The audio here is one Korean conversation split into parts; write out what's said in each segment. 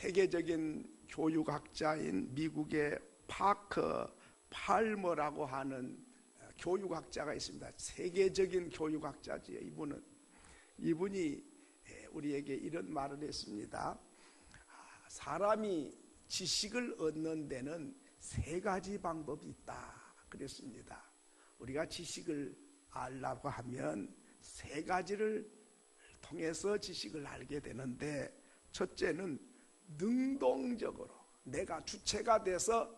세계적인 교육학자인 미국의 파커 팔머라고 하는 교육학자가 있습니다. 세계적인 교육학자지요. 이분이 우리에게 이런 말을 했습니다. 사람이 지식을 얻는 데는 세 가지 방법이 있다 그랬습니다. 우리가 지식을 알려고 하면 세 가지를 통해서 지식을 알게 되는데, 첫째는 능동적으로 내가 주체가 돼서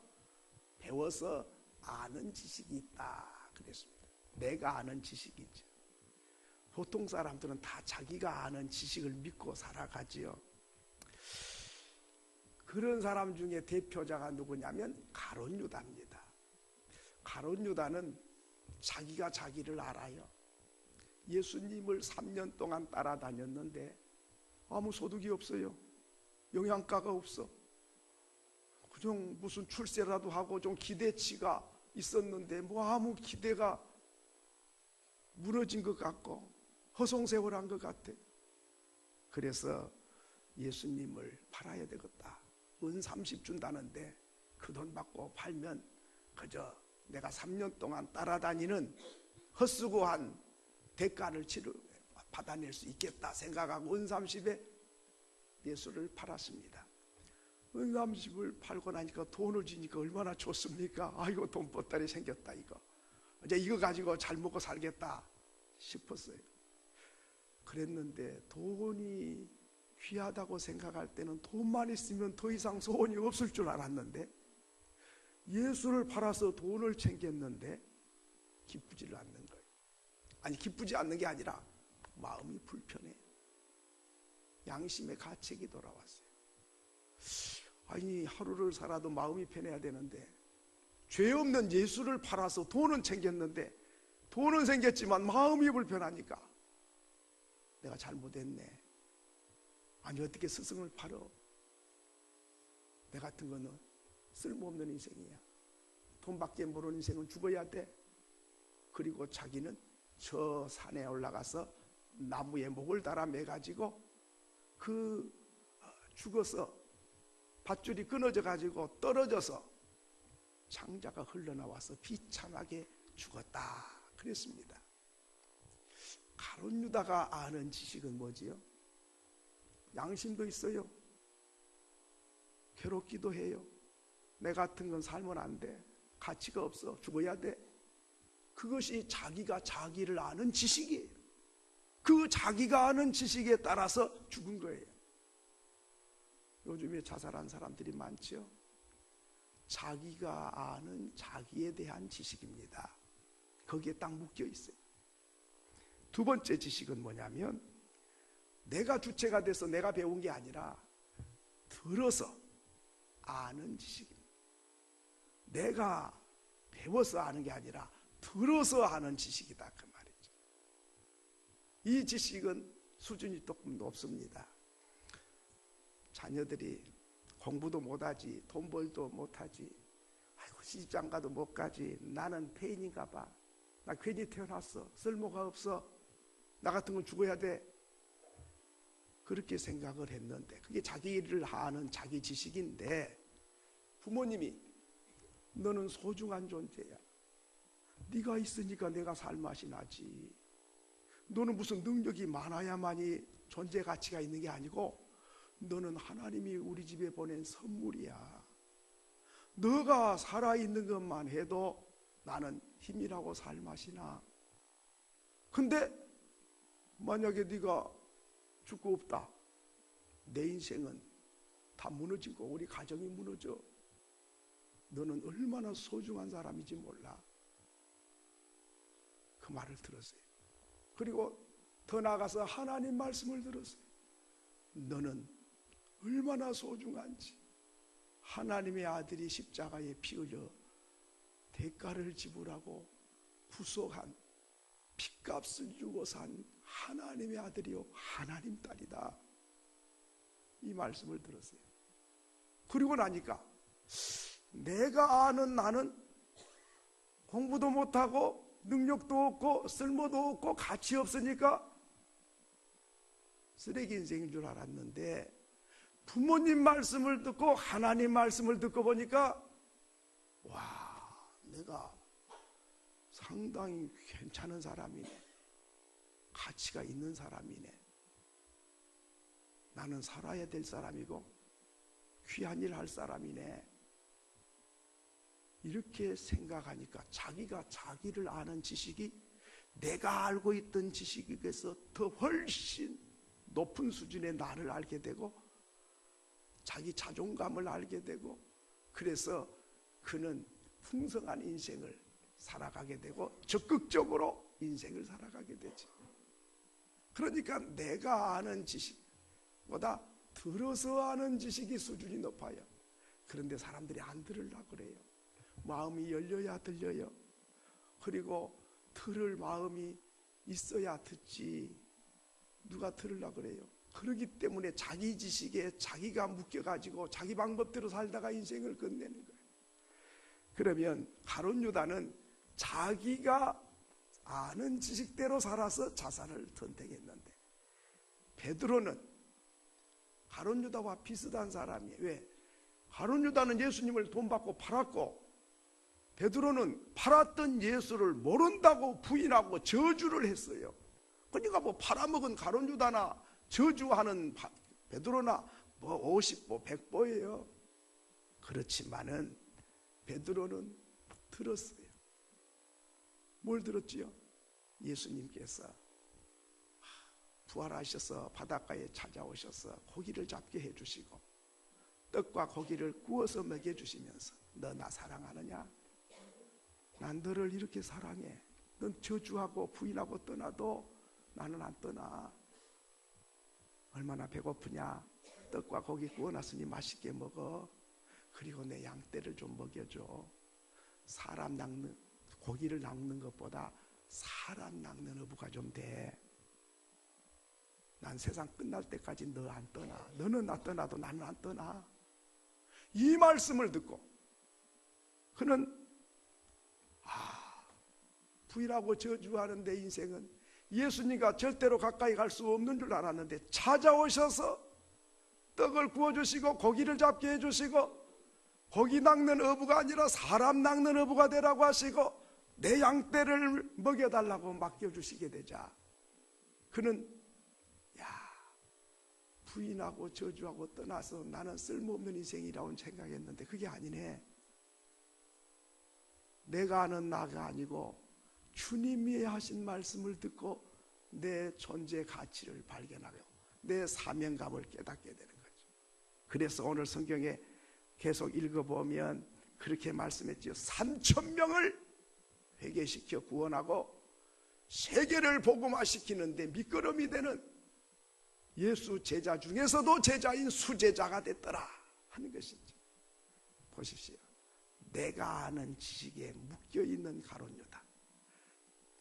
배워서 아는 지식이 있다 그랬습니다. 내가 아는 지식이죠. 보통 사람들은 다 자기가 아는 지식을 믿고 살아가지요. 그런 사람 중에 대표자가 누구냐면 가룟 유다입니다. 가룟 유다는 자기가 자기를 알아요. 예수님을 3년 동안 따라다녔는데 아무 소득이 없어요. 영양가가 없어. 그냥 무슨 출세라도 하고 좀 기대치가 있었는데 아무 기대가 무너진 것 같고 허송세월한 것 같아. 그래서 예수님을 팔아야 되겠다. 은 30 준다는데 그 돈 받고 팔면 그저 내가 3년 동안 따라다니는 헛수고한 대가를 받아낼 수 있겠다 생각하고 은 30에 예수를 팔았습니다. 은 30을 팔고 나니까 돈을 주니까 얼마나 좋습니까? 아이고, 돈보따리 생겼다. 이제 이거 가지고 잘 먹고 살겠다 싶었어요. 그랬는데 돈이 귀하다고 생각할 때는 돈만 있으면 더 이상 소원이 없을 줄 알았는데, 예수를 팔아서 돈을 챙겼는데 기쁘지를 않는 거예요. 아니, 기쁘지 않는 게 아니라 마음이 불편해. 양심의 가책이 돌아왔어요. 아니, 하루를 살아도 마음이 편해야 되는데 죄 없는 예수를 팔아서 돈은 챙겼는데, 돈은 생겼지만 마음이 불편하니까 내가 잘못했네. 아니, 어떻게 스승을 팔어? 내 같은 거는 쓸모없는 인생이야. 돈밖에 모르는 인생은 죽어야 돼. 그리고 자기는 저 산에 올라가서 나무에 목을 달아 매가지고 죽어서 밧줄이 끊어져 가지고 떨어져서 창자가 흘러나와서 비참하게 죽었다 그랬습니다. 가룟 유다가 아는 지식은 뭐지요? 양심도 있어요. 괴롭기도 해요. 내 같은 건 살면 안 돼. 가치가 없어. 죽어야 돼. 그것이 자기가 자기를 아는 지식이에요. 그 자기가 아는 지식에 따라서 죽은 거예요. 요즘에 자살한 사람들이 많죠. 자기가 아는 자기에 대한 지식입니다. 거기에 딱 묶여 있어요. 두 번째 지식은 뭐냐면, 내가 주체가 돼서 내가 배운 게 아니라 들어서 아는 지식입니다. 내가 배워서 아는 게 아니라 들어서 아는 지식이다 그 말이죠. 이 지식은 수준이 조금 높습니다. 자녀들이 공부도 못하지, 돈 벌도 못하지, 아이고, 시집장가도 못 가지, 나는 폐인인가 봐, 나 괜히 태어났어, 쓸모가 없어, 나 같은 건 죽어야 돼, 그렇게 생각을 했는데, 그게 자기를 아는 자기 지식인데, 부모님이 너는 소중한 존재야, 네가 있으니까 내가 살맛이 나지, 너는 무슨 능력이 많아야만이 존재 가치가 있는 게 아니고 너는 하나님이 우리 집에 보낸 선물이야. 너가 살아있는 것만 해도 나는 힘이라고 살맛이 나. 근데 만약에 네가 죽고 없다, 내 인생은 다 무너지고 우리 가정이 무너져. 너는 얼마나 소중한 사람인지 몰라. 그 말을 들었어요. 그리고 더 나아가서 하나님 말씀을 들었어요. 너는 얼마나 소중한지, 하나님의 아들이 십자가에 피 흘려 대가를 지불하고 구속한, 핏값을 주고 산 하나님의 아들이요 하나님 딸이다, 이 말씀을 들었어요. 그리고 나니까 내가 아는 나는 공부도 못하고 능력도 없고 쓸모도 없고 가치 없으니까 쓰레기 인생인 줄 알았는데, 부모님 말씀을 듣고 하나님 말씀을 듣고 보니까 와, 내가 상당히 괜찮은 사람이네. 가치가 있는 사람이네. 나는 살아야 될 사람이고 귀한 일 할 사람이네. 이렇게 생각하니까 자기가 자기를 아는 지식이 내가 알고 있던 지식에서 더 훨씬 높은 수준의 나를 알게 되고 자기 자존감을 알게 되고, 그래서 그는 풍성한 인생을 살아가게 되고 적극적으로 인생을 살아가게 되지. 그러니까 내가 아는 지식보다 들어서 아는 지식이 수준이 높아요. 그런데 사람들이 안 들으려고 그래요. 마음이 열려야 들려요. 그리고 들을 마음이 있어야 듣지. 누가 들으려고 그래요? 그렇기 때문에 자기 지식에 자기가 묶여가지고 자기 방법대로 살다가 인생을 끝내는 거예요. 그러면 가룟 유다는 자기가 아는 지식대로 살아서 자살을 선택했는데, 베드로는 가룟 유다와 비슷한 사람이에요. 왜? 가룟 유다는 예수님을 돈 받고 팔았고, 베드로는 팔았던 예수를 모른다고 부인하고 저주를 했어요. 그러니까 뭐 팔아먹은 가룟 유다나 저주하는 베드로나 뭐 50보 100보예요. 그렇지만은 베드로는 들었어요. 뭘 들었지요? 예수님께서 부활하셔서 바닷가에 찾아오셔서 고기를 잡게 해주시고 떡과 고기를 구워서 먹여주시면서 너 나 사랑하느냐? 난 너를 이렇게 사랑해. 넌 저주하고 부인하고 떠나도 나는 안 떠나. 얼마나 배고프냐? 떡과 고기 구워놨으니 맛있게 먹어. 그리고 내 양떼를 좀 먹여줘. 사람 낚는, 고기를 낚는 것보다 사람 낚는 어부가 좀 돼. 난 세상 끝날 때까지 너 안 떠나. 너는 나 떠나도 나는 안 떠나. 이 말씀을 듣고 그는 부인하고 저주하는 내 인생은 예수님과 절대로 가까이 갈 수 없는 줄 알았는데, 찾아오셔서 떡을 구워주시고 고기를 잡게 해주시고 고기 낚는 어부가 아니라 사람 낚는 어부가 되라고 하시고 내 양떼를 먹여달라고 맡겨주시게 되자 그는 부인하고 저주하고 떠나서 나는 쓸모없는 인생이라고 생각했는데 그게 아니네. 내가 아는 나가 아니고 주님이 하신 말씀을 듣고 내 존재 가치를 발견하고 내 사명감을 깨닫게 되는 거죠. 그래서 오늘 성경에 계속 읽어보면 그렇게 말씀했죠. 3,000명을 회개시켜 구원하고 세계를 복음화시키는데 밑거름이 되는 예수 제자 중에서도 제자인 수제자가 됐더라 하는 것이죠. 보십시오. 내가 아는 지식에 묶여있는 가룟 유다,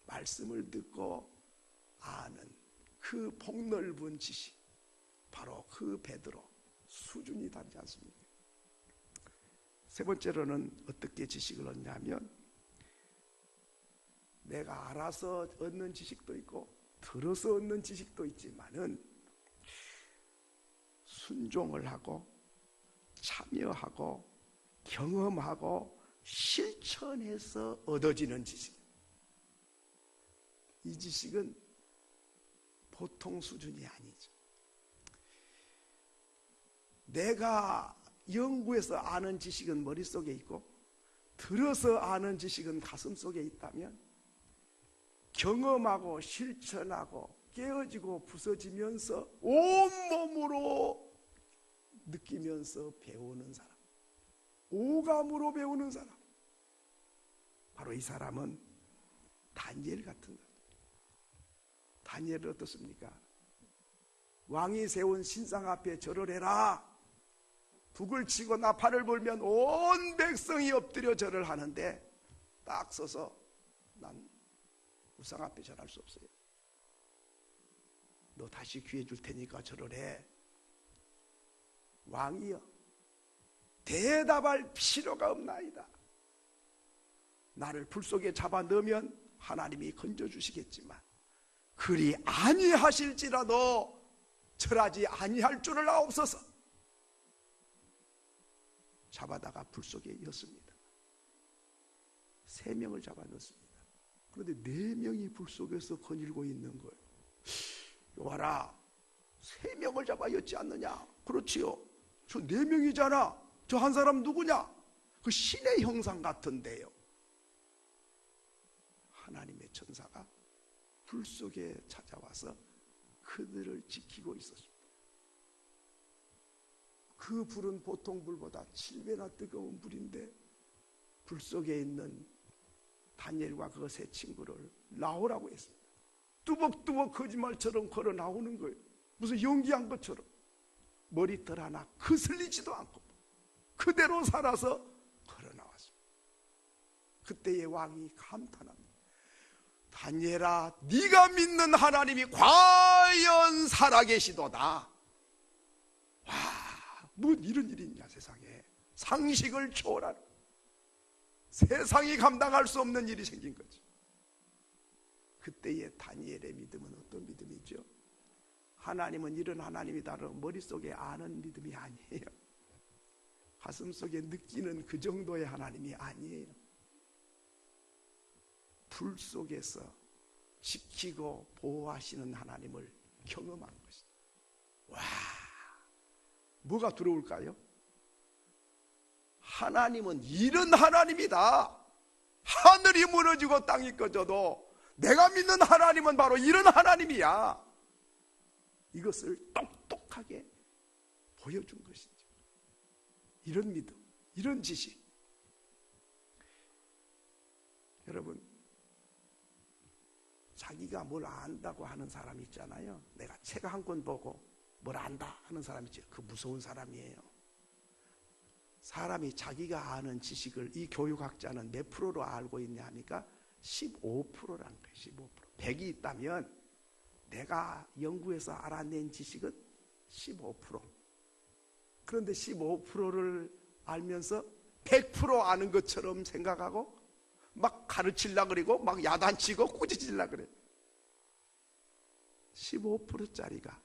말씀을 듣고 아는 그 폭넓은 지식, 바로 그 베드로 수준이 다르지 않습니까? 세 번째로는 어떻게 지식을 얻냐면, 내가 알아서 얻는 지식도 있고 들어서 얻는 지식도 있지만은 순종을 하고 참여하고 경험하고 실천해서 얻어지는 지식. 이 지식은 보통 수준이 아니죠. 내가 연구해서 아는 지식은 머릿속에 있고 들어서 아는 지식은 가슴속에 있다면, 경험하고 실천하고 깨어지고 부서지면서 온몸으로 느끼면서 배우는 사람, 오감으로 배우는 사람, 바로 이 사람은 다니엘 같은 사람. 다니엘은 어떻습니까? 왕이 세운 신상 앞에 절을 해라. 북을 치고 나팔을 불면 온 백성이 엎드려 절을 하는데 딱 서서 난 우상 앞에 절할 수 없어요. 너 다시 기회 줄 테니까 절을 해. 왕이여, 대답할 필요가 없나이다. 나를 불 속에 잡아 넣으면 하나님이 건져주시겠지만 그리 아니하실지라도 절하지 아니할 줄을 아옵소서. 잡아다가 불 속에 넣습니다. 3명을 잡아 넣습니다. 그런데 4명이 불 속에서 거닐고 있는 거예요. 여봐라, 3명을 잡아 였지 않느냐? 그렇지요. 저 4명이잖아. 저 한 사람 누구냐? 그 신의 형상 같은데요. 하나님의 천사가 불 속에 찾아와서 그들을 지키고 있었습니다. 그 불은 보통 불보다 7배나 뜨거운 불인데 불 속에 있는 다니엘과 그 세 친구를 나오라고 했습니다. 뚜벅뚜벅 거짓말처럼 걸어 나오는 거예요. 무슨 연기한 것처럼. 머리털 하나 거슬리지도 않고 그대로 살아서 걸어 나왔습니다. 그때의 왕이 감탄합니다. 다니엘아, 네가 믿는 하나님이 과연 살아계시도다. 와, 뭐 이런 일이 있냐 세상에. 상식을 초월하는, 세상이 감당할 수 없는 일이 생긴 거지. 그때의 다니엘의 믿음은 어떤 믿음이죠? 하나님은 이런 하나님이다라고 머릿속에 아는 믿음이 아니에요. 가슴속에 느끼는 그 정도의 하나님이 아니에요. 불 속에서 지키고 보호하시는 하나님을 경험한 것이다. 와, 뭐가 들어올까요? 하나님은 이런 하나님이다. 하늘이 무너지고 땅이 꺼져도 내가 믿는 하나님은 바로 이런 하나님이야. 이것을 똑똑하게 보여준 것이죠. 이런 믿음, 이런 지식. 여러분, 자기가 뭘 안다고 하는 사람 있잖아요. 내가 책 한 권 보고 뭘 안다 하는 사람 있죠. 그 무서운 사람이에요. 사람이 자기가 아는 지식을 이 교육학자는 몇 프로로 알고 있냐 하니까 15%라는 거예요. 15%. 100이 있다면 내가 연구해서 알아낸 지식은 15%. 그런데 15%를 알면서 100% 아는 것처럼 생각하고 막 가르치려고 그러고 막 야단치고 꾸짖으려고 그래. 15%짜리가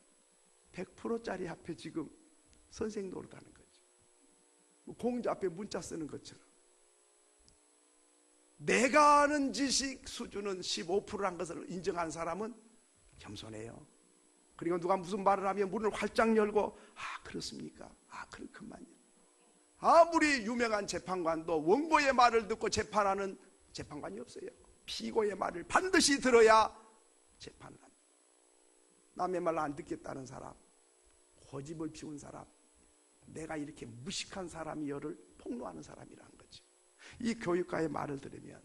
100%짜리 앞에 지금 선생 노릇하는 거죠. 공자 앞에 문자 쓰는 것처럼. 내가 아는 지식 수준은 15%란 것을 인정한 사람은 겸손해요. 그리고 누가 무슨 말을 하면 문을 활짝 열고, 아 그렇습니까? 아 그렇구만요. 아무리 유명한 재판관도 원고의 말을 듣고 재판하는 재판관이 없어요. 피고의 말을 반드시 들어야 재판을 합니다. 남의 말 안 듣겠다는 사람, 고집을 피운 사람, 내가 이렇게 무식한 사람이여를 폭로하는 사람이라는 거죠. 이 교육가의 말을 들으면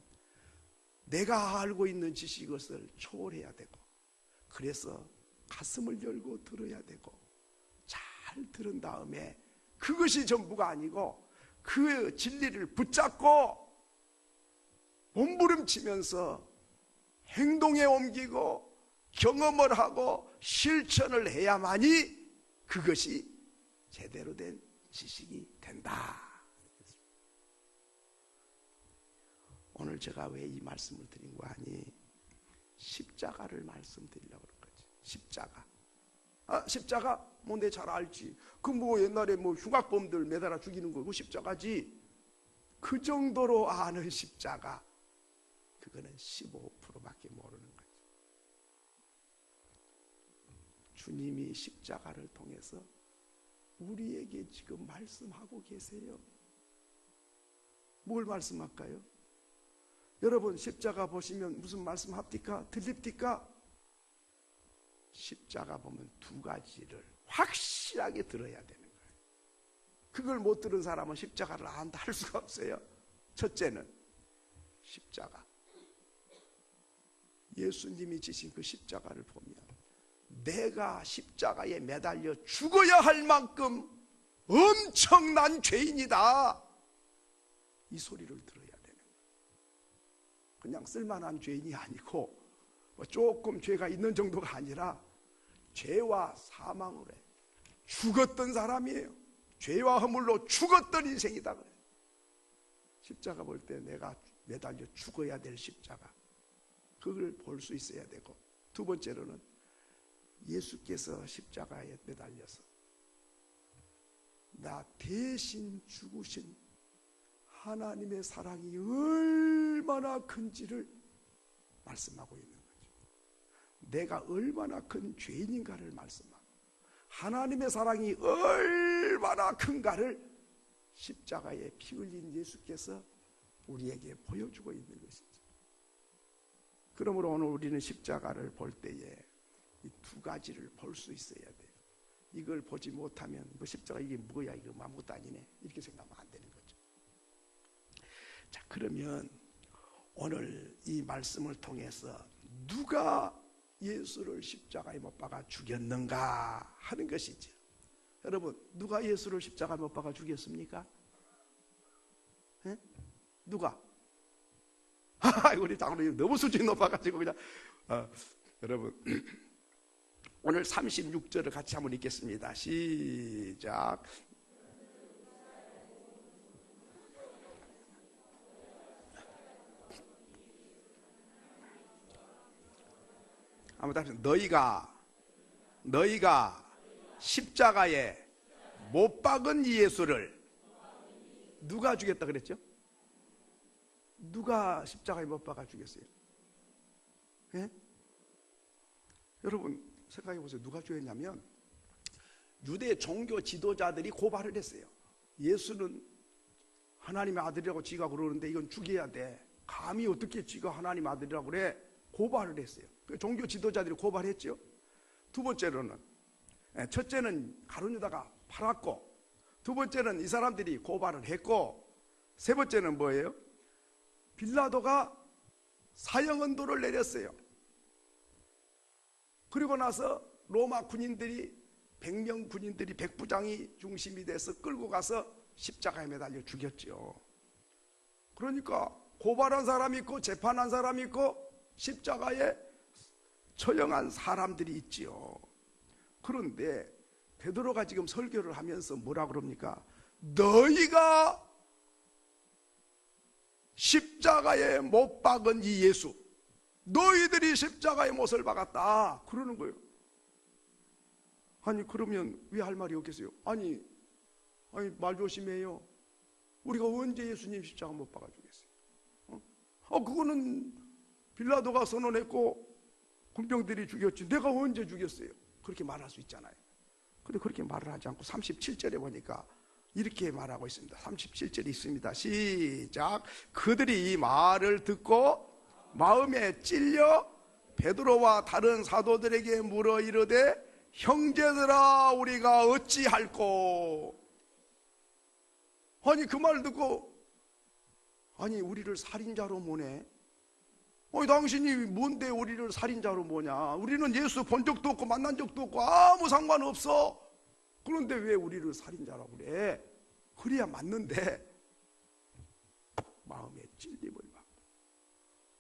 내가 알고 있는 지식 것을 초월해야 되고, 그래서 가슴을 열고 들어야 되고, 잘 들은 다음에 그것이 전부가 아니고 그 진리를 붙잡고 몸부림치면서 행동에 옮기고 경험을 하고 실천을 해야만이 그것이 제대로 된 지식이 된다. 오늘 제가 왜 이 말씀을 드린 거 아니? 십자가를 말씀드리려고 그런 거지. 십자가. 아, 십자가? 뭐 내 잘 알지. 그 뭐 옛날에 뭐 흉악범들 매달아 죽이는 거, 그 십자가지. 그 정도로 아는 십자가. 그거는 15%밖에 모르는 거죠. 주님이 십자가를 통해서 우리에게 지금 말씀하고 계세요. 뭘 말씀할까요? 여러분 십자가 보시면 무슨 말씀합니까? 들립니까? 십자가 보면 두 가지를 확실하게 들어야 되는 거예요. 그걸 못 들은 사람은 십자가를 안다 할 수가 없어요. 첫째는 십자가. 예수님이 지신 그 십자가를 보면 내가 십자가에 매달려 죽어야 할 만큼 엄청난 죄인이다. 이 소리를 들어야 되는 거예요. 그냥 쓸만한 죄인이 아니고 뭐 조금 죄가 있는 정도가 아니라 죄와 사망으로 죽었던 사람이에요. 죄와 허물로 죽었던 인생이다 그래요. 십자가 볼 때 내가 매달려 죽어야 될 십자가, 그걸 볼 수 있어야 되고, 두 번째로는 예수께서 십자가에 매달려서 나보다 대신 죽으신 하나님의 사랑이 얼마나 큰지를 말씀하고 있는 거죠. 내가 얼마나 큰 죄인인가를 말씀하고, 하나님의 사랑이 얼마나 큰가를 십자가에 피 흘린 예수께서 우리에게 보여주고 있는 것이죠. 그러므로 오늘 우리는 십자가를 볼 때에 이 두 가지를 볼 수 있어야 돼요. 이걸 보지 못하면 십자가 이게 뭐야, 이거 아무것도 아니네, 이렇게 생각하면 안 되는 거죠. 자, 그러면 오늘 이 말씀을 통해서 누가 예수를 십자가에 못 박아 죽였는가 하는 것이죠. 여러분, 누가 예수를 십자가에 못 박아 죽였습니까? 네? 누가? 우리 장로님 너무 수준이 높아가지고 그냥 여러분 오늘 36절을 같이 한번 읽겠습니다. 시작. 한번 너희가 십자가에 못 박은 이 예수를 누가 죽였다 그랬죠? 누가 십자가에 못 박아 죽였어요? 예? 여러분 생각해 보세요. 누가 죽였냐면 유대 종교 지도자들이 고발을 했어요. 예수는 하나님의 아들이라고 지가 그러는데 이건 죽여야 돼. 감히 어떻게 지가 하나님 아들이라고 그래? 고발을 했어요. 종교 지도자들이 고발했죠. 두 번째로는, 첫째는 가룟 유다가 팔았고, 두 번째는 이 사람들이 고발을 했고, 세 번째는 뭐예요? 빌라도가 사형언도를 내렸어요. 그리고 나서 로마 군인들이 100명 군인들이 백부장이 중심이 돼서 끌고 가서 십자가에 매달려 죽였죠. 그러니까 고발한 사람이 있고 재판한 사람이 있고 십자가에 처형한 사람들이 있지요. 그런데 베드로가 지금 설교를 하면서 뭐라 그럽니까? 너희가 십자가에 못 박은 이 예수, 너희들이 십자가에 못을 박았다 그러는 거예요. 아니 그러면 왜 할 말이 없겠어요? 아니 말 조심해요. 우리가 언제 예수님 십자가 못 박아 주겠어요? 그거는 빌라도가 선언했고 군병들이 죽였지 내가 언제 죽였어요? 그렇게 말할 수 있잖아요. 그런데 그렇게 말을 하지 않고 37절에 보니까 이렇게 말하고 있습니다. 37절이 있습니다. 시작. 그들이 이 말을 듣고 마음에 찔려 베드로와 다른 사도들에게 물어 이르되 형제들아 우리가 어찌할꼬. 아니 그 말 듣고 아니 우리를 살인자로 모네. 당신이 뭔데 우리를 살인자로 모냐? 우리는 예수 본 적도 없고 만난 적도 없고 아무 상관없어. 그런데 왜 우리를 살인자라고 그래? 그래야 맞는데 마음에 찔림을 받고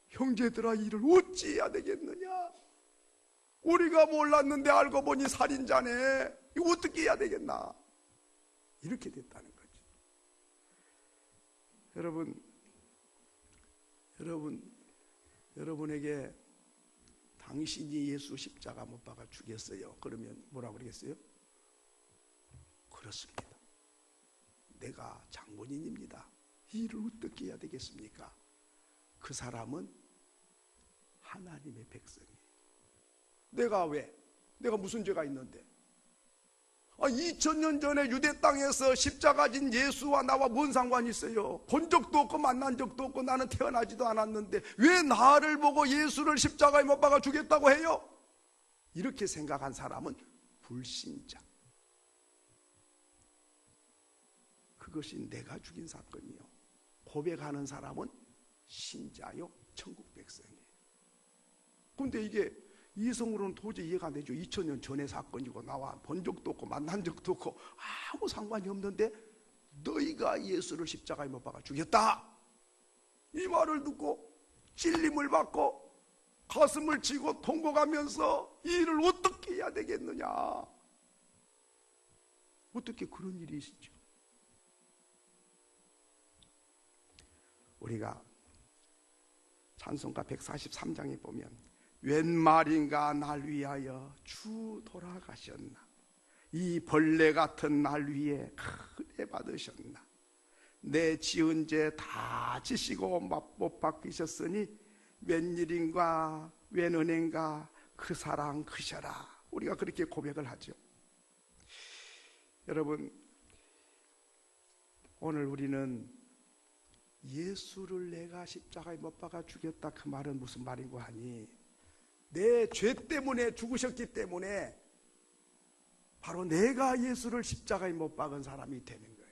형제들아 이를 어찌해야 되겠느냐? 우리가 몰랐는데 알고 보니 살인자네. 이거 어떻게 해야 되겠나? 이렇게 됐다는 거죠. 여러분에게 당신이 예수 십자가 못 박아 죽였어요. 그러면 뭐라고 그러겠어요? 그렇습니다. 내가 장본인입니다. 이 일을 어떻게 해야 되겠습니까? 그 사람은 하나님의 백성이에요. 내가 왜? 내가 무슨 죄가 있는데? 2000년 전에 유대 땅에서 십자가 진 예수와 나와 뭔 상관이 있어요? 본 적도 없고 만난 적도 없고 나는 태어나지도 않았는데 왜 나를 보고 예수를 십자가에 못 박아 주겠다고 해요? 이렇게 생각한 사람은 불신자. 그것이 내가 죽인 사건이요. 고백하는 사람은 신자요, 천국 백성이에요. 그런데 이게 이성으로는 도저히 이해가 안 되죠. 2000년 전의 사건이고 나와 본 적도 없고 만난 적도 없고 아무 상관이 없는데 너희가 예수를 십자가에 못 박아 죽였다. 이 말을 듣고 찔림을 받고 가슴을 치고 통곡하면서 이 일을 어떻게 해야 되겠느냐? 어떻게 그런 일이 있죠? 우리가 찬송가 143장에 보면 웬 말인가 날 위하여 주 돌아가셨나 이 벌레 같은 날 위에 크게 받으셨나. 내 지은 죄 다 지시고 못 박히셨으니 웬일인가 웬 은혜인가 그 사랑 크셔라. 우리가 그렇게 고백을 하죠. 여러분, 오늘 우리는 예수를 내가 십자가에 못 박아 죽였다, 그 말은 무슨 말인고 하니, 내 죄 때문에 죽으셨기 때문에 바로 내가 예수를 십자가에 못 박은 사람이 되는 거예요.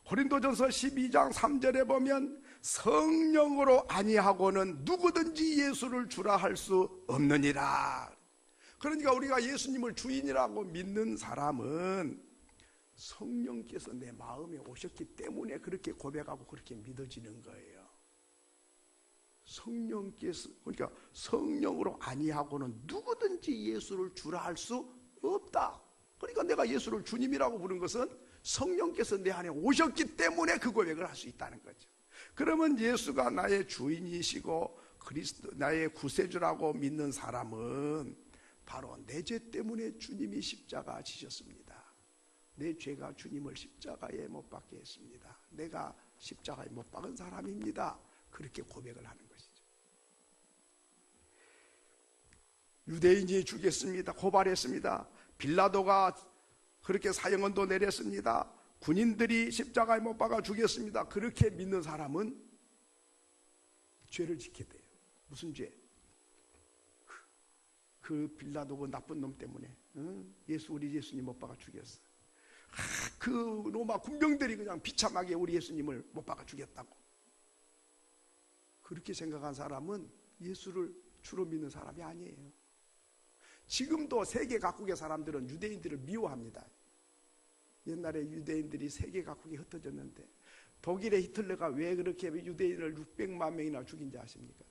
고린도전서 12장 3절에 보면 성령으로 아니하고는 누구든지 예수를 주라 할 수 없느니라. 그러니까 우리가 예수님을 주인이라고 믿는 사람은 성령께서 내 마음에 오셨기 때문에 그렇게 고백하고 그렇게 믿어지는 거예요. 성령께서, 그러니까 성령으로 아니하고는 누구든지 예수를 주라 할 수 없다. 그러니까 내가 예수를 주님이라고 부른 것은 성령께서 내 안에 오셨기 때문에 그 고백을 할 수 있다는 거죠. 그러면 예수가 나의 주인이시고 그리스도 나의 구세주라고 믿는 사람은 바로 내 죄 때문에 주님이 십자가 지셨습니다. 내 죄가 주님을 십자가에 못 박게 했습니다. 내가 십자가에 못 박은 사람입니다. 그렇게 고백을 하는 것이죠. 유대인이 죽였습니다. 고발했습니다. 빌라도가 그렇게 사형언도 내렸습니다. 군인들이 십자가에 못 박아 죽였습니다. 그렇게 믿는 사람은 죄를 지게 돼요. 무슨 죄? 그 빌라도 나쁜 놈 때문에 우리 예수님 못 박아 죽였어. 그 로마 군병들이 그냥 비참하게 우리 예수님을 못 박아 죽였다고. 그렇게 생각한 사람은 예수를 주로 믿는 사람이 아니에요. 지금도 세계 각국의 사람들은 유대인들을 미워합니다. 옛날에 유대인들이 세계 각국에 흩어졌는데 독일의 히틀러가 왜 그렇게 유대인을 600만 명이나 죽인지 아십니까?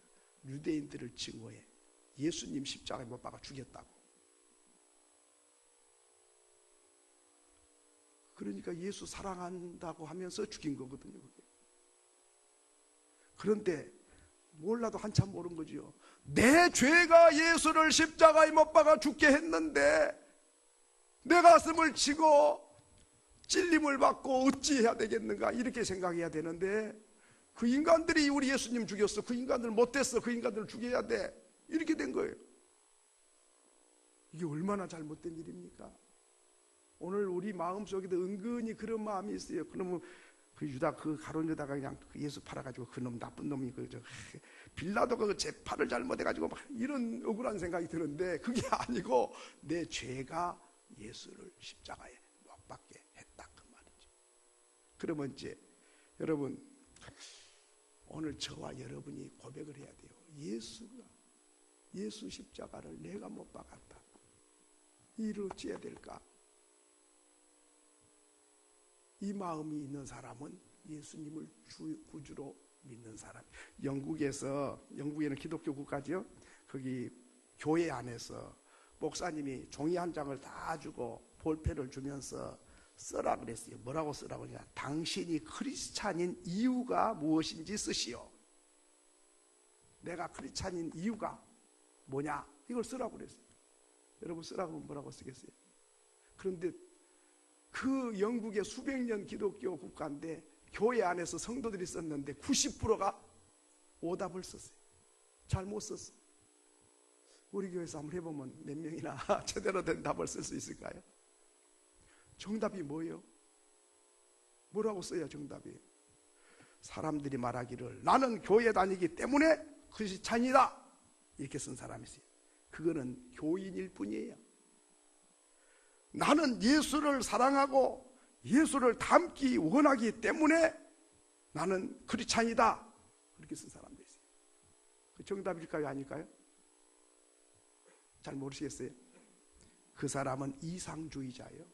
유대인들을 증오해. 예수님 십자가에 못 박아 죽였다고. 그러니까 예수 사랑한다고 하면서 죽인 거거든요. 그런데 몰라도 한참 모른 거지요. 내 죄가 예수를 십자가에 못 박아 죽게 했는데 내 가슴을 치고 찔림을 받고 어찌해야 되겠는가, 이렇게 생각해야 되는데 그 인간들이 우리 예수님 죽였어. 그 인간들 못됐어. 그 인간들을 죽여야 돼. 이렇게 된 거예요. 이게 얼마나 잘못된 일입니까? 오늘 우리 마음속에도 은근히 그런 마음이 있어요. 그러면 그 유다, 그 가룟 유다가 그냥 그 예수 팔아가지고 그 놈 나쁜 놈이 빌라도가 그 제 팔을 잘못해가지고 막 이런 억울한 생각이 드는데 그게 아니고 내 죄가 예수를 십자가에 못 박게 했다, 그 말이죠. 그러면 이제 여러분, 오늘 저와 여러분이 고백을 해야 돼요. 예수 십자가를 내가 못 박았다. 이를 어찌해야 될까? 이 마음이 있는 사람은 예수님을 구주로 믿는 사람. 영국에는 기독교 국가죠. 거기 교회 안에서 목사님이 종이 한 장을 다 주고 볼펜을 주면서 써라 그랬어요. 뭐라고 쓰라고 하냐? 당신이 크리스찬인 이유가 무엇인지 쓰시오. 내가 크리스찬인 이유가 뭐냐? 이걸 쓰라고 그랬어요. 여러분, 쓰라고 하면 뭐라고 쓰겠어요? 그런데 그 영국의 수백 년 기독교 국가인데 교회 안에서 성도들이 썼는데 90%가 오답을 썼어요. 잘못 썼어요. 우리 교회에서 한번 해보면 몇 명이나 제대로 된 답을 쓸 수 있을까요? 정답이 뭐예요? 뭐라고 써야 정답이에요? 사람들이 말하기를 나는 교회 다니기 때문에 크리스찬이다, 이렇게 쓴 사람이 있어요. 그거는 교인일 뿐이에요. 나는 예수를 사랑하고 예수를 닮기 원하기 때문에 나는 크리스찬이다, 그렇게 쓴 사람도 있어요. 그 정답일까요, 아닐까요? 잘 모르시겠어요? 그 사람은 이상주의자예요.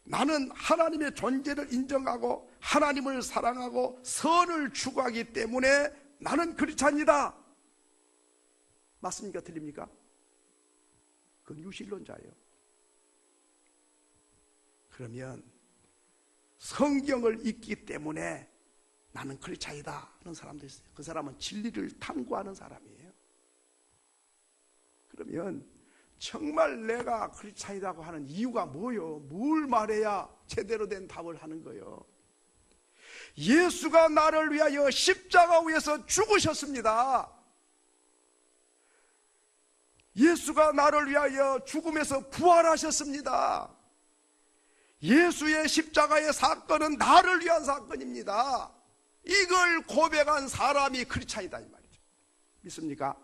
나는 하나님의 존재를 인정하고 하나님을 사랑하고 선을 추구하기 때문에 나는 크리스찬이다. 맞습니까? 틀립니까? 그건 유실론자예요. 그러면 성경을 읽기 때문에 나는 크리스찬이다 하는 사람도 있어요. 그 사람은 진리를 탐구하는 사람이에요. 그러면 정말 내가 크리스찬이라고 하는 이유가 뭐요? 뭘 말해야 제대로 된 답을 하는 거요? 예수가 나를 위하여 십자가 위에서 죽으셨습니다. 예수가 나를 위하여 죽음에서 부활하셨습니다. 예수의 십자가의 사건은 나를 위한 사건입니다. 이걸 고백한 사람이 크리스찬이다 이 말이죠. 믿습니까?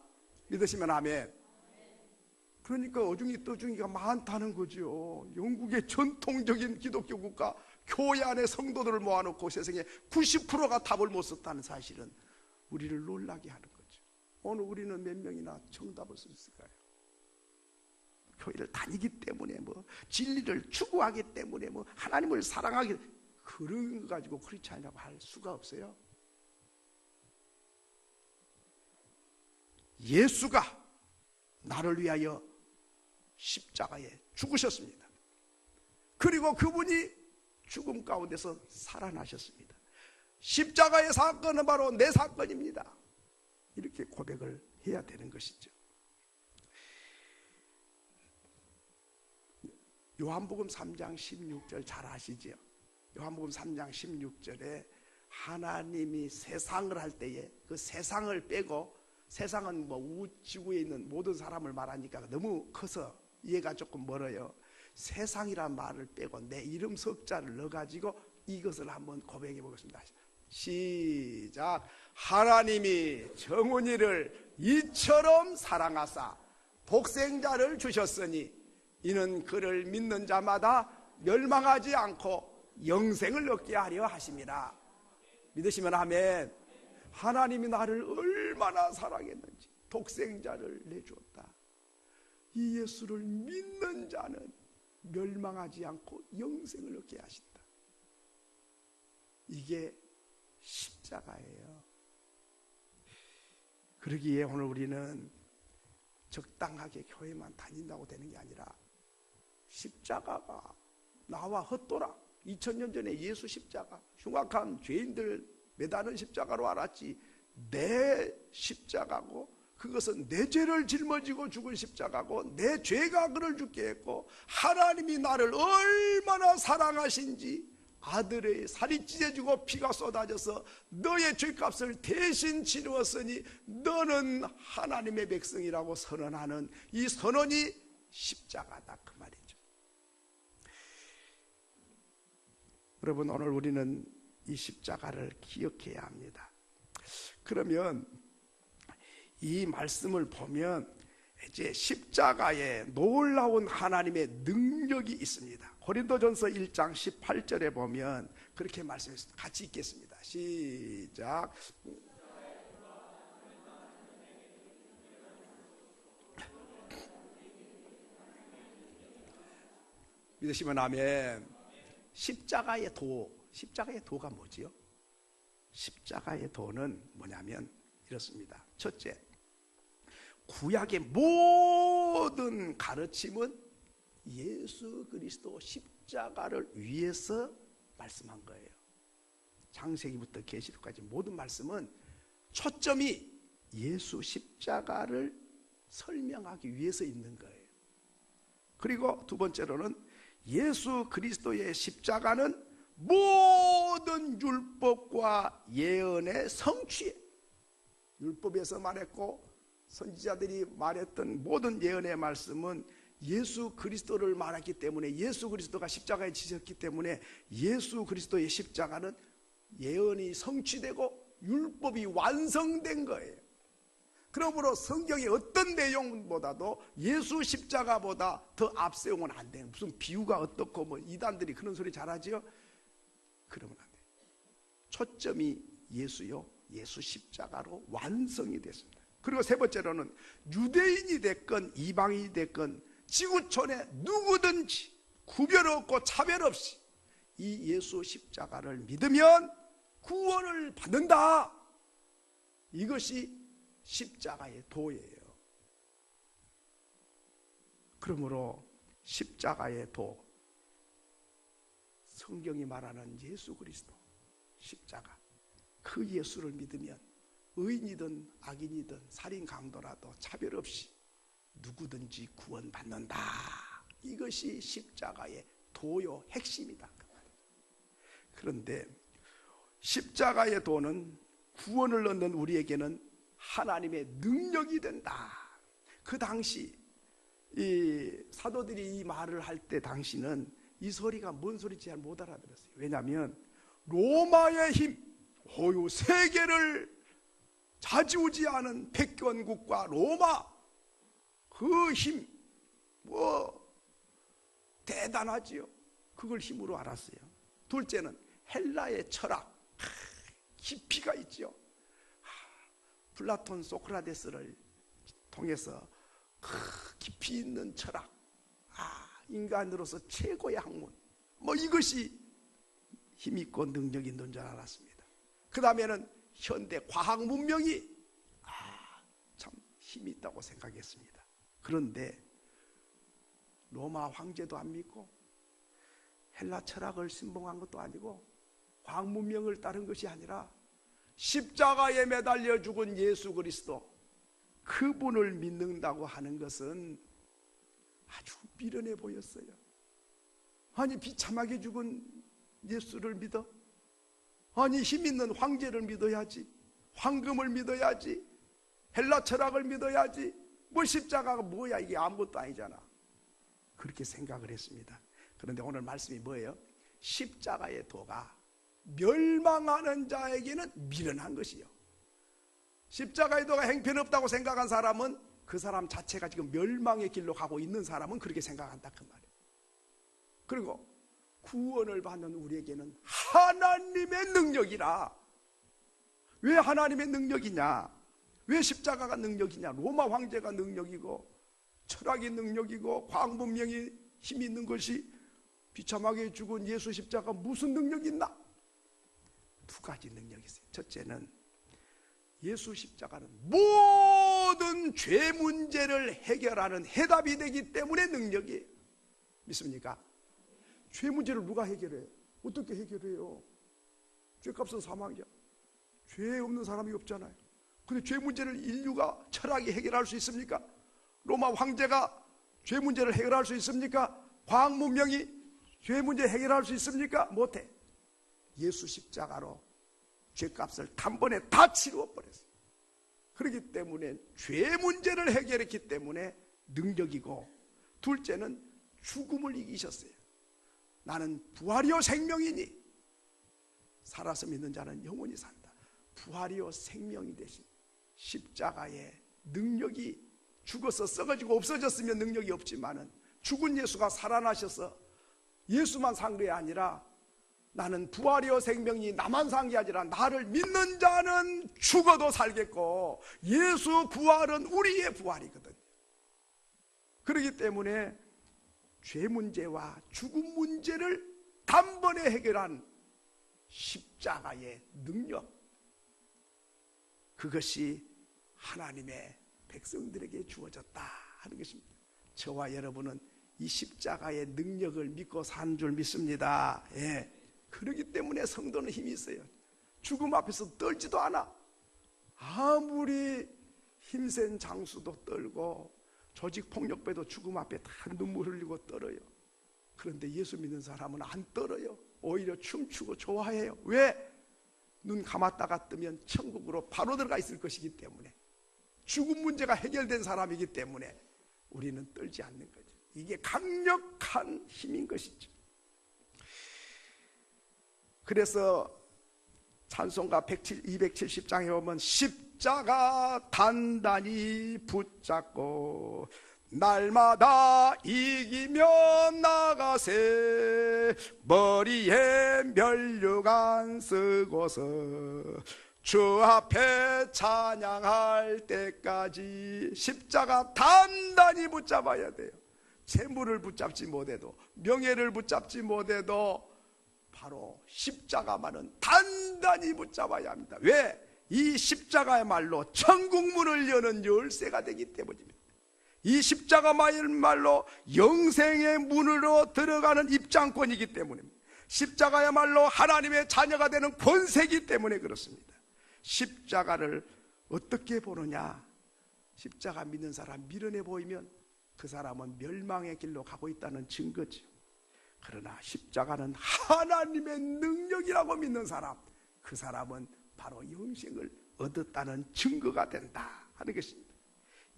믿으시면 아멘. 그러니까 어중이 떠중이가 많다는 거죠. 영국의 전통적인 기독교 국가 교회 안에 성도들을 모아놓고 세상에 90%가 답을 못 썼다는 사실은 우리를 놀라게 하는 거죠. 오늘 우리는 몇 명이나 정답을 쓸 수 있을까요? 교회를 다니기 때문에 진리를 추구하기 때문에 하나님을 사랑하기, 그런 거 가지고 크리스찬이라고 할 수가 없어요. 예수가 나를 위하여 십자가에 죽으셨습니다. 그리고 그분이 죽음 가운데서 살아나셨습니다. 십자가의 사건은 바로 내 사건입니다. 이렇게 고백을 해야 되는 것이죠. 요한복음 3장 16절 잘 아시죠? 요한복음 3장 16절에 하나님이 세상을 할 때에 그 세상을 빼고, 세상은 지구에 있는 모든 사람을 말하니까 너무 커서 이해가 조금 멀어요. 세상이란 말을 빼고 내 이름 석자를 넣어가지고 이것을 한번 고백해 보겠습니다. 시작. 하나님이 정훈이를 이처럼 사랑하사 독생자를 주셨으니 이는 그를 믿는 자마다 멸망하지 않고 영생을 얻게 하려 하심이라. 믿으시면 아멘. 하나님이 나를 얼마나 사랑했는지 독생자를 내주었다. 이 예수를 믿는 자는 멸망하지 않고 영생을 얻게 하신다. 이게 십자가예요. 그러기에 오늘 우리는 적당하게 교회만 다닌다고 되는 게 아니라 십자가가 나와 헛도락 2000년 전에 예수 십자가, 흉악한 죄인들 매다는 십자가로 알았지 내 십자가고, 그것은 내 죄를 짊어지고 죽은 십자가고 내 죄가 그를 죽게 했고 하나님이 나를 얼마나 사랑하신지 아들의 살이 찢어지고 피가 쏟아져서 너의 죄값을 대신 치루었으니 너는 하나님의 백성이라고 선언하는 이 선언이 십자가다 그 말이죠. 여러분, 오늘 우리는 이 십자가를 기억해야 합니다. 그러면 이 말씀을 보면 이제 십자가에 놀라운 하나님의 능력이 있습니다. 고린도전서 1장 18절에 보면 그렇게 말씀했습니다. 같이 읽겠습니다. 시작. 믿으시면 아멘. 십자가의 도가 뭐지요? 십자가의 도는 뭐냐면 이렇습니다. 첫째, 구약의 모든 가르침은 예수 그리스도 십자가를 위해서 말씀한 거예요. 창세기부터 계시록까지 모든 말씀은 초점이 예수 십자가를 설명하기 위해서 있는 거예요. 그리고 두 번째로는 예수 그리스도의 십자가는 모든 율법과 예언의 성취에, 율법에서 말했고 선지자들이 말했던 모든 예언의 말씀은 예수 그리스도를 말했기 때문에, 예수 그리스도가 십자가에 지셨기 때문에 예수 그리스도의 십자가는 예언이 성취되고 율법이 완성된 거예요. 그러므로 성경의 어떤 내용보다도 예수 십자가보다 더 앞세우면 안 돼요. 무슨 비유가 어떻고 이단들이 그런 소리 잘하지요? 그러면 안 돼요. 초점이 예수요, 예수 십자가로 완성이 됐습니다. 그리고 세 번째로는 유대인이 됐건 이방인이 됐건 지구촌에 누구든지 구별 없고 차별 없이 이 예수 십자가를 믿으면 구원을 받는다. 이것이 십자가의 도예요. 그러므로 십자가의 도, 성경이 말하는 예수 그리스도 십자가, 그 예수를 믿으면 의인이든 악인이든 살인 강도라도 차별 없이 누구든지 구원받는다. 이것이 십자가의 도요 핵심이다. 그런데 십자가의 도는 구원을 얻는 우리에게는 하나님의 능력이 된다. 그 당시 이 사도들이 이 말을 할 때 당시는 이 소리가 뭔 소리인지 잘 못 알아들었어요. 왜냐하면 로마의 힘, 호유 세계를 좌지우지하는 백견국과 로마 그 힘, 대단하지요. 그걸 힘으로 알았어요. 둘째는 헬라의 철학, 깊이가 있지요. 플라톤, 소크라테스를 통해서 깊이 있는 철학, 인간으로서 최고의 학문, 이것이 힘있고 능력 있는 줄 알았습니다. 그 다음에는 현대 과학 문명이 참 힘이 있다고 생각했습니다. 그런데 로마 황제도 안 믿고 헬라 철학을 신봉한 것도 아니고 과학 문명을 따른 것이 아니라 십자가에 매달려 죽은 예수 그리스도, 그분을 믿는다고 하는 것은 아주 미련해 보였어요. 아니, 비참하게 죽은 예수를 믿어? 아니, 힘있는 황제를 믿어야지, 황금을 믿어야지, 헬라 철학을 믿어야지, 십자가가 뭐야, 이게 아무것도 아니잖아. 그렇게 생각을 했습니다. 그런데 오늘 말씀이 뭐예요? 십자가의 도가 멸망하는 자에게는 미련한 것이요, 십자가의 도가 행편없다고 생각한 사람은 그 사람 자체가 지금 멸망의 길로 가고 있는 사람은 그렇게 생각한다, 그 말이에요. 그리고 구원을 받는 우리에게는 하나님의 능력이라. 왜 하나님의 능력이냐? 왜 십자가가 능력이냐? 로마 황제가 능력이고 철학이 능력이고 과학 문명이 힘이 있는 것이 비참하게 죽은 예수 십자가 무슨 능력이 있나? 두 가지 능력이 있어요. 첫째는 예수 십자가는 모든 죄 문제를 해결하는 해답이 되기 때문에 능력이에요. 믿습니까? 죄 문제를 누가 해결해요? 어떻게 해결해요? 죄값은 사망이야. 죄 없는 사람이 없잖아요. 근데 죄 문제를 인류가 철학이 해결할 수 있습니까? 로마 황제가 죄 문제를 해결할 수 있습니까? 과학 문명이 죄 문제 해결할 수 있습니까? 못해. 예수 십자가로 죄값을 단번에 다 치루어 버렸어요. 그렇기 때문에 죄 문제를 해결했기 때문에 능력이고, 둘째는 죽음을 이기셨어요. 나는 부활이요 생명이니 살아서 믿는 자는 영원히 산다. 부활이요 생명이 되신 십자가의 능력이, 죽어서 썩어지고 없어졌으면 능력이 없지만은 죽은 예수가 살아나셔서 예수만 산 게 아니라 나는 부활이요 생명이 나만 산 게 아니라 나를 믿는 자는 죽어도 살겠고 예수 부활은 우리의 부활이거든요. 그렇기 때문에 죄 문제와 죽음 문제를 단번에 해결한 십자가의 능력, 그것이 하나님의 백성들에게 주어졌다 하는 것입니다. 저와 여러분은 이 십자가의 능력을 믿고 사는 줄 믿습니다. 예. 그렇기 때문에 성도는 힘이 있어요. 죽음 앞에서 떨지도 않아. 아무리 힘센 장수도 떨고 조직폭력배도 죽음 앞에 다 눈물 흘리고 떨어요. 그런데 예수 믿는 사람은 안 떨어요. 오히려 춤추고 좋아해요. 왜? 눈 감았다가 뜨면 천국으로 바로 들어가 있을 것이기 때문에, 죽음 문제가 해결된 사람이기 때문에 우리는 떨지 않는 거죠. 이게 강력한 힘인 것이죠. 그래서 찬송가 270장에 보면 십자가 단단히 붙잡고 날마다 이기며 나가세, 머리에 면류관 쓰고서 주 앞에 찬양할 때까지 십자가 단단히 붙잡아야 돼요. 재물을 붙잡지 못해도, 명예를 붙잡지 못해도 바로 십자가만은 단단히 붙잡아야 합니다. 왜? 이 십자가야말로 천국문을 여는 열쇠가 되기 때문입니다. 이 십자가야말로 영생의 문으로 들어가는 입장권이기 때문입니다. 십자가야말로 하나님의 자녀가 되는 권세이기 때문에 그렇습니다. 십자가를 어떻게 보느냐? 십자가 믿는 사람 미련해 보이면 그 사람은 멸망의 길로 가고 있다는 증거죠. 그러나 십자가는 하나님의 능력이라고 믿는 사람, 그 사람은 바로 영생을 얻었다는 증거가 된다 하는 것입니다.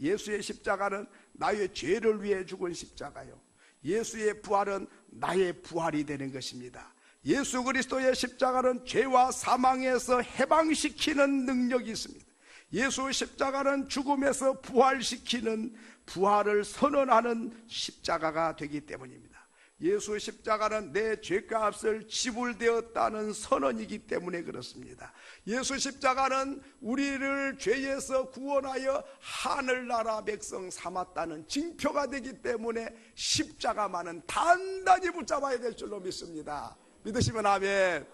예수의 십자가는 나의 죄를 위해 죽은 십자가요, 예수의 부활은 나의 부활이 되는 것입니다. 예수 그리스도의 십자가는 죄와 사망에서 해방시키는 능력이 있습니다. 예수 십자가는 죽음에서 부활시키는, 부활을 선언하는 십자가가 되기 때문입니다. 예수 십자가는 내 죄값을 지불되었다는 선언이기 때문에 그렇습니다. 예수 십자가는 우리를 죄에서 구원하여 하늘나라 백성 삼았다는 징표가 되기 때문에 십자가만은 단단히 붙잡아야 될 줄로 믿습니다. 믿으시면 아멘.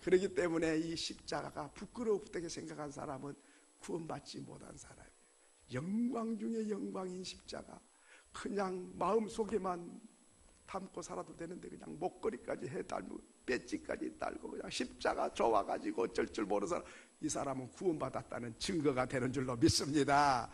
그렇기 때문에 이 십자가가 부끄럽게 생각한 사람은 구원받지 못한 사람이에요. 영광 중에 영광인 십자가, 그냥 마음속에만 담고 살아도 되는데 그냥 목걸이까지 해달고 배지까지 달고 그냥 십자가 좋아가지고 어쩔 줄 모르는 사람, 이 사람은 구원받았다는 증거가 되는 줄로 믿습니다.